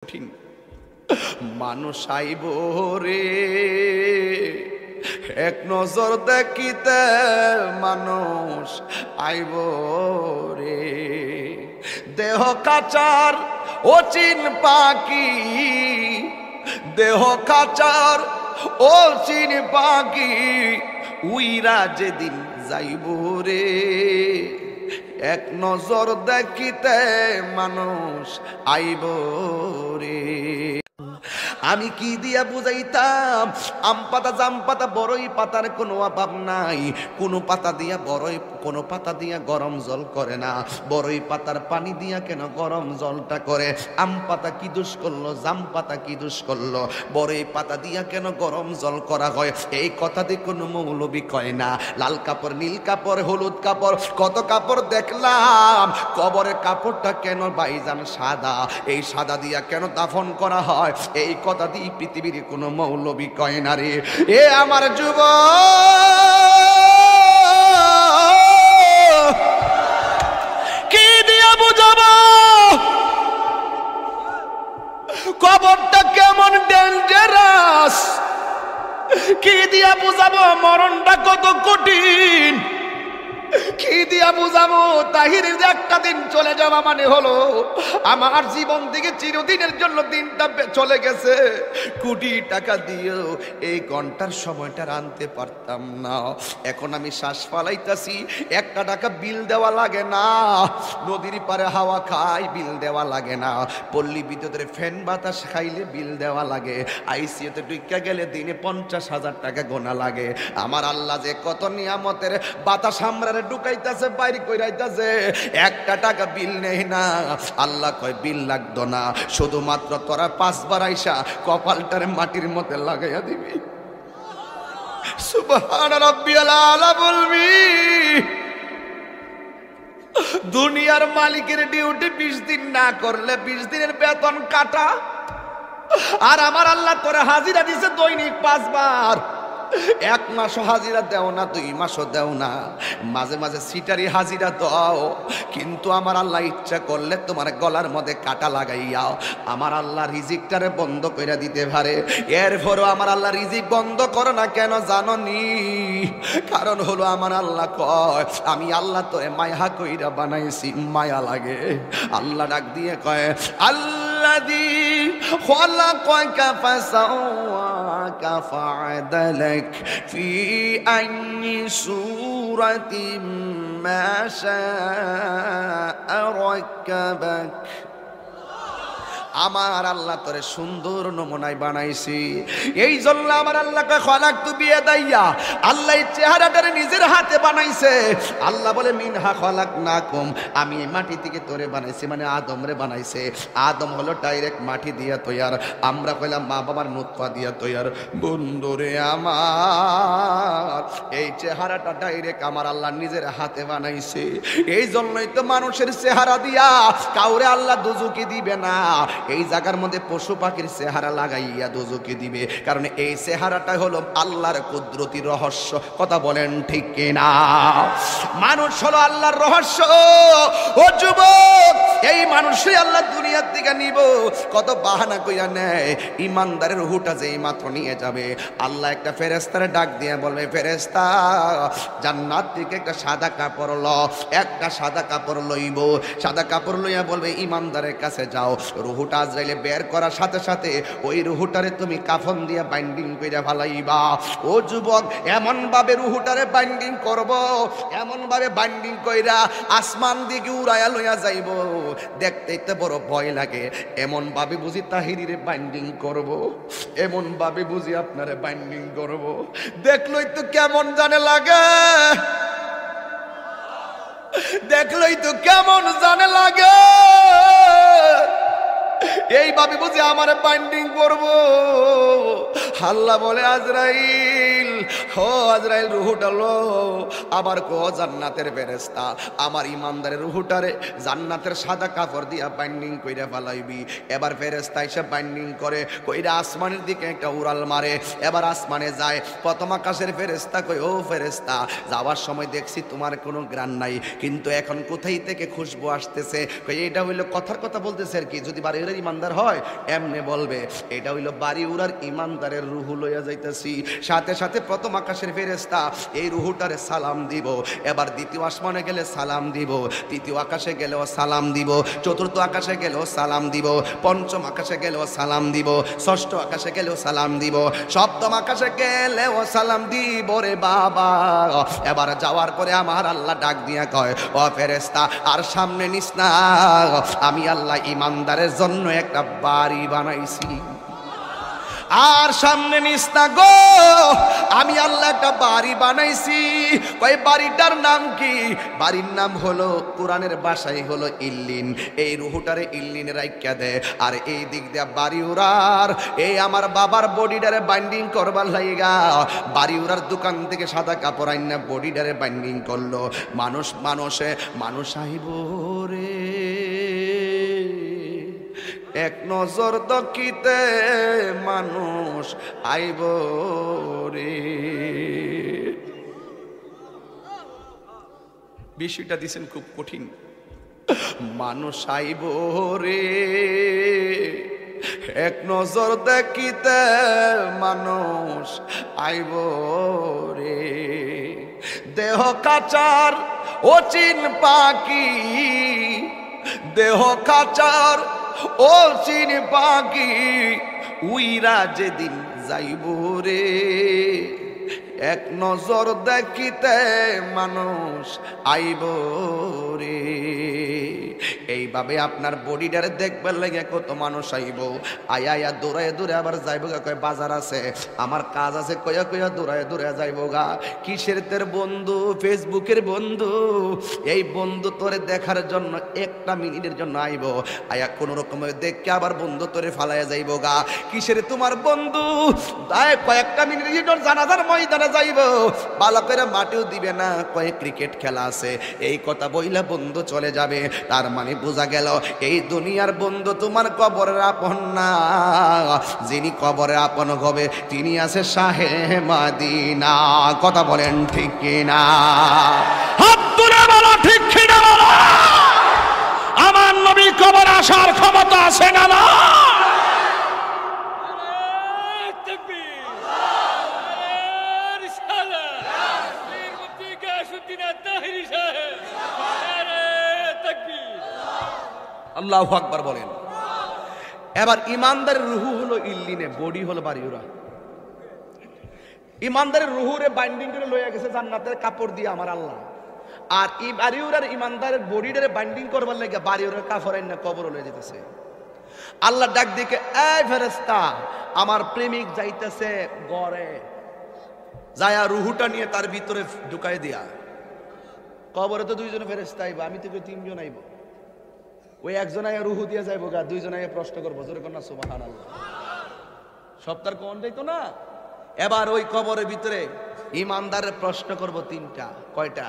কঠিন মানুষ আইব রে এক নজর দেখিতে মানুষ আইব রে দেহ কাচার অচিন পাখি দেহ কাচার অচিন পাখি উইরা যেদিন যাইব রে এক নজর দেখিতে মানুষ আইব রে আমি কি দিয়া বুঝাইতাম আম পাতা জাম পাতা বড়ই পাতার কোনো অভাব নাই কোনো পাতা দিয়া বড়ই কোনো পাতা দিয়া গরম জল করে না বড়ই পাতার পানি দিয়া কেন গরম জলটা করে আম পাতা কি দোষ করলো জাম পাতা কি দোষ করলো বড়ই পাতা দিয়া কেন গরম জল করা হয় এই কথা দিয়ে কোনো মৌলবি কয় না লাল কাপড় নীল কাপড় হলুদ কাপড় কত কাপড় দেখলাম কবরের কাপড়টা কেন ভাইজান সাদা এই সাদা দিয়া কেন দাফন করা হয় এই কথা দিয়ে পৃথিবীর কোনো মৌলবি কয় না রে এ আমার যুবক কি দিয়া বুঝাবো কবরটা কেমন ডেঞ্জারাস কি দিয়া বুঝাবো মরণটা কত কঠিন কি দিয়া বুঝাবো তাহিরের যে একটা দিন চলে যাওয়া মানে হলো আমার জীবন থেকে চিরদিনের জন্য দিনটা চলে গেছে কোটি টাকা দিয়েও এই ঘন্টার সময়টা আনতে পারতাম না এখন আমি শ্বাস ফালাইতাছি একটা টাকা বিল দেওয়া লাগে না নদীর পারে হাওয়া খাই বিল দেওয়া লাগে না পল্লী বিদ্যুতের ফ্যান বাতাস খাইলে বিল দেওয়া লাগে আইসিইউতে ঢুইকা গেলে দিনে 50,000 টাকা গোনা লাগে আমার আল্লাহ যে কত নিয়ামতের বাতাস আমরা ঢুকাইতাছে বাইরে কইরাইতাছে একটা টাকা বিল নেই না আল্লাহ কয় বিল লাগতো না শুধুমাত্র তোরা 5 বার আইসা কপালটারে মাটির মধ্যে লাগাইয়া দিবি সুবহান রাব্বিয়াল আলা বলবি দুনিয়ার মালিকের ডিউটি 20 দিন না করলে 20 দিনের বেতন কাটা আর আমার আল্লাহ তোরে হাজিরা দিছে দৈনিক 5 বার এক মাসও হাজিরা দেও না 2 মাসও দেও না মাঝে মাঝে সিটারি হাজিরা দাও কিন্তু আমার আল্লাহ ইচ্ছা করলে তোমার গলার মধ্যে কাটা লাগাইয়াও আমার আল্লাহ রিজিকটারে বন্ধ করে দিতে পারে এরপরও আমার আল্লাহ রিজিক বন্ধ করো না কেন জানো নি কারণ হলো আমার আল্লাহ কয় আমি আল্লাহ তোরে মায়া কইরা বানাইছি মায়া লাগে আল্লাহ ডাক দিয়ে কয় আল্লাযী খালাকাকা ফাসাওয়াকা ফাআদালাক في أي سورة ما شاء ركبك আমার আল্লাহ তোরে সুন্দর নমুনায় বানাইছি এই জন্য আমার আল্লাহকে খলাকতু বিয়াদাইয়া আল্লাহ এই চেহারাটারে নিজের হাতে বানাইছে আল্লাহ বলে মিনহা খলাকনাকুম আমি এই মাটি থেকে তোরে বানাইছি মানে আদমরে বানাইছে আদম হলো ডাইরেক্ট মাটি দিয়া তৈয়ার আমরা কইলাম মা বাবার নুতফা দিয়া তৈয়ার বন্ধুরে আমার এই চেহারাটা ডাইরেক্ট আমার আল্লাহ নিজের হাতে বানাইছে এই জন্যই তো মানুষের চেহারা দিয়া কাউরে আল্লাহ দুজুকি দিবে না এই জায়গার মধ্যে পশু পাখির চেহারা লাগাইয়া দোজকে দিবে কারণ এই চেহারাটা হলো আল্লাহর কুদরতি রহস্য কথা বলেন ঠিক কিনা মানুষ হলো আল্লাহর রহস্য ও যুবক এই মানুষই আল্লাহ দুনিয়ার দিকে নিব কত বাহানা কইরা নেয় ইমানদারের রূহটা যেই মাত্র নিয়ে যাবে আল্লাহ একটা ফেরেশতারে ডাক দিয়ে বলবে ফেরেশতা জান্নাত থেকে একটা সাদা কাপড় ল একটা সাদা কাপড় লইব সাদা কাপড় লইয়া বলবে ইমানদারের কাছে যাও রূহটা আজরাইলে বের করার সাথে সাথে ওই রূহটারে তুমি কাফন দিয়ে বাইন্ডিং কইরা ফেলাইবা ও যুবক এমন ভাবে রূহটারে বাইন্ডিং করব এমন ভাবে বাইন্ডিং কইরা আসমান দিকে উড়াইয়া লইয়া যাইব দেখতে তো বড় ভয় লাগে এমন ভাবে বুঝি তাহিরিরে বাইন্ডিং করব এমন ভাবে বুঝি আপনারে বাইন্ডিং করব দেখলই তো কেমন জানে লাগে দেখলই তো কেমন জানে লাগে এইভাবে বুঝি আমারে বাইন্ডিং করবো আল্লাহ বলে আজরাইল হো আজরাইল রুহুটা লো আবার কো জান্নাতের ফেরেশতা আমার ইমানদারের রুহুটারে জান্নাতের সাদা কাপড় দিয়া বাইন্ডিং কইরা ফেলাইবি এবার ফেরেশতা এসে বাইন্ডিং করে কইরা আসমানের দিকে একটা উড়াল মারে এবার আসমানে যায় প্রথম আকাশের ফেরেশতা কই ও ফেরেশতা যাওয়ার সময় দেখছি তোমার কোনো গ্রাণ নাই কিন্তু এখন কোথায় থেকে খুশবু আসতেছে কই এটা হইলো কথার কথা বলতেছে আর কি যদি বাড়ির ইমান ইমানদার হয় এমনি বলবে এটা হইল বাড়ি উড়ার ইমানদারের রুহু লইয়া যাইতেছি। সাথে সাথে প্রথম আকাশের ফেরেশতা এই রুহুটারে সালাম দিব, এবার দ্বিতীয় আসমানে গেলে সালাম দিব, তৃতীয় আকাশে গেলেও সালাম দিব, চতুর্থ আকাশে গেলেও সালাম দিব, পঞ্চম আকাশে গেলেও সালাম দিব, ষষ্ঠ আকাশে গেলেও সালাম দিব, সপ্তম আকাশে গেলেও সালাম দিব রে বাবা। এবার যাওয়ার পরে আমার আল্লাহ ডাক দিয়া কয় ও ফেরেশতা আর সামনে নিস না, আমি আল্লাহ ইমানদারের জন্য একটা বাড়ি বানাইছি। আর সামনে নিস না গো, আমি আল্লাহ একটা বাড়ি বানাইছি। ওই বাড়িটার নাম কি? বাড়ির নাম হলো কোরআনের ভাষায় হলো ইল্লিন। এই রুহুটারে ইল্লিনে রাইখা দে। আর এই দিক দিয়া বাড়ি উড়ার এই আমার বাবার বডিটারে বাইন্ডিং করবার লাইগা বাড়ি উড়ার দোকান থেকে সাদা কাপড় আইনা বডিটারে বাইন্ডিং করলো। মানুষ আইব রে এক নজর দকিতে মানুষ আইব রে। বিষয়টা দিছেন খুব কঠিন। মানুষ আইব রে এক নজর দেখিতে মানুষ আইব রে। দেহ কাচার অচিন পাখি, দেহ কাচার ও চিন পাখি উইরা যেদিন যাইব রে এক নজর দেখিতে মানুষ আইব রে। এইভাবে আপনার বডিটারে দেখবার লাগে কত মানুষ আইব। আয়া দৌড়ায় দৌড়ে আবার যাইব গা, কয় বাজার আছে আমার কাজ আছে কয়া কয়া দৌড়ায় দৌড়ে যাইব গা। কিসের তোর বন্ধু? ফেসবুকের বন্ধু। এই বন্ধু তোরে দেখার জন্য একটা মিনিটের জন্য আইব, আয়া কোনো রকমে দেখকে আবার বন্ধু তোরে ফালাইয়া যাইব গা। কিসের তোমার বন্ধু? কয়েকটা মিনিটের জন্য জানাজার ময়দানে যাইব, ভালো করে মাটিও দিবে না, কয়েক ক্রিকেট খেলা আছে এই কথা বইলা বন্ধু চলে যাবে। তার মানে বোঝা গেল এই দুনিয়ার বন্ধু তোমার কবরের আপন না। যিনি কবরের আপন হবে তিনি আছে শাহে মদিনা। কথা বলেন ঠিক কিনা? হাত তুলে বলো ঠিক কিনা বলো। আমার নবী কবর আসার ক্ষমতা আছে না না? আল্লাহু আকবার বলেন। এবার ইমানদারের রুহু হলো ইল্লিনে, বডি হলো বাড়িউরা। ইমানদারের রুহুরে বাইন্ডিং করে লইয়া গেছে জান্নাতের কাপড় দিয়ে আমার আল্লাহ। আর এই বাড়িউরার ইমানদারের বডিটারে বাইন্ডিং করবার লাগে বাড়িউরার কাপড় আইনা কবর লয়ে যেতেছে। আল্লাহ ডাক দিকে এই ফেরেশতা আমার প্রেমিক যাইতেছে গড়ে, যায়া রুহুটা নিয়ে তার ভিতরে ঢুকাই দিয়া। কবরে তো দুইজন ফেরেশতা আইব, আমি তো তিনজন আইব। ওই একজন আয়া রুহু দিয়ে যাইব গা, দুইজন আয়া প্রশ্ন করবো জোরে কন্যা সুবহানাল্লাহ। সপ্তাহ কোন যাইতো না। এবার ওই কবরের ভিতরে ইমানদারের প্রশ্ন করব তিনটা। কয়টা?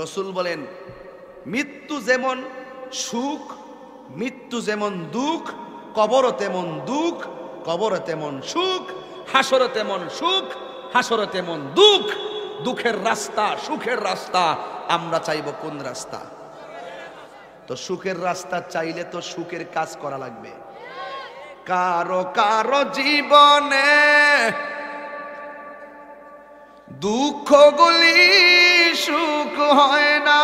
রসুল বলেন মৃত্যু যেমন সুখ, মৃত্যু যেমন দুঃখ, কবরও তেমন দুঃখ, কবরও তেমন সুখ, হাসরও তেমন সুখ, হাসরও তেমন দুঃখ। দুঃখের রাস্তা সুখের রাস্তা, আমরা চাইব কোন রাস্তা? তো সুখের রাস্তা চাইলে তো সুখের কাজ করা লাগবে। কারো কারো জীবনে দুঃখগুলি সুখ হয় না।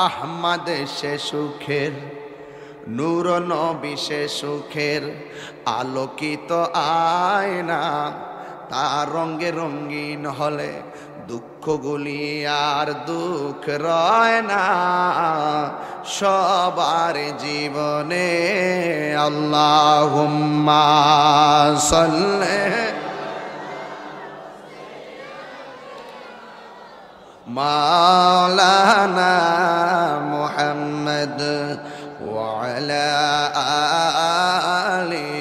আহমদ সে সুখের, নূর নবী সে সুখের আলোকিত আয়না। তার রঙে রঙিন হলে দুঃখগুলি আর দুঃখ রয় না সবার জীবনে। আল্লাহুম্মা সাল্লি মাওলানা মুহাম্মদ ওয়া আলা আলি